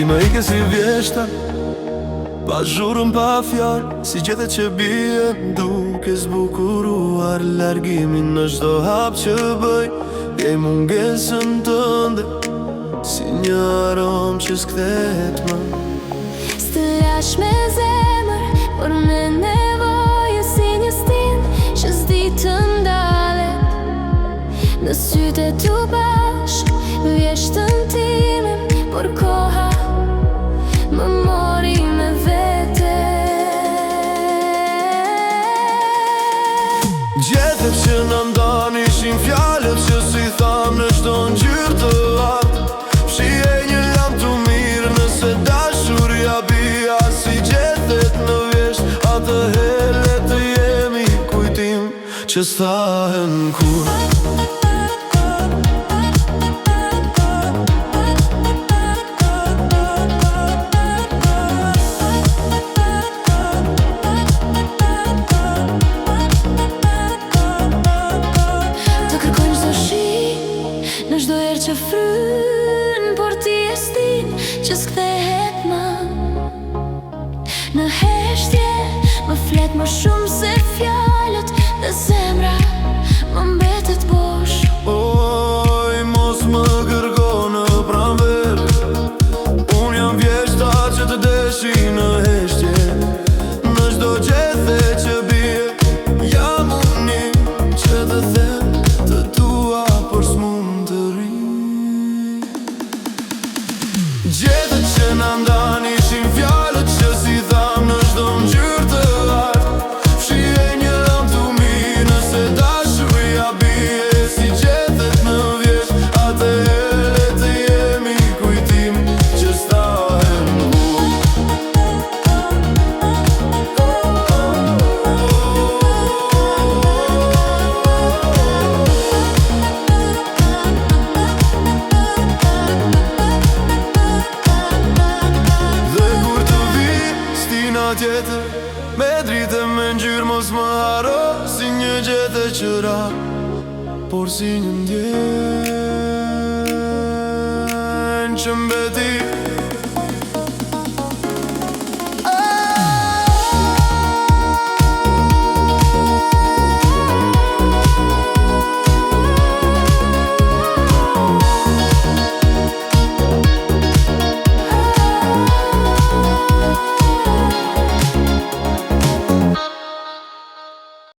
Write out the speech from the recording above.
me ike si vjeshta, pa zhurën pa fjallë, si gjethet që bie duke zbukuruar largimin në çdo hap që bëj. Je mungesën tënde, si një aromë që s'kthehet më. S'të lash me zemër, por me nevojë, si një stin që s'di të ndalet. Në sytë e tu bashk, vjeshtën timin, por koha më mori me vete. Gjethet që në ndan ishin fjalët që si tham në çdo ngjyrë të artë. Fshije një lam të mirë nëse dashuria bia, si gjethet në vjesht, atëherë të jemi kujtim që s'thahen kur. Në çdo herë që fryn, por ti e s'din që s'kthehet më. Në heshtje më flet më shumë se fjalët, dhe zemra më mbetet bosh. Oj, mos më kërko në pranver, unë jam vjeshta që të deshi në heshtje. Në çdo gjethe që bie, jam unë që të them të dua, por s'mund të ri. Gjethet që na ndan ishin fjalët që si tham në çdo ngjyrë të artë. Fshije një lam të mirë nëse dashuria bie, si gjethet në vjesht, atëherë të jemi kujtim që s'thahen kur. Dhe kur të vi stina tjetër, me dritë me ngjyrë mos më haro, si një gjethe që ra, por si një ndjenjë që mbet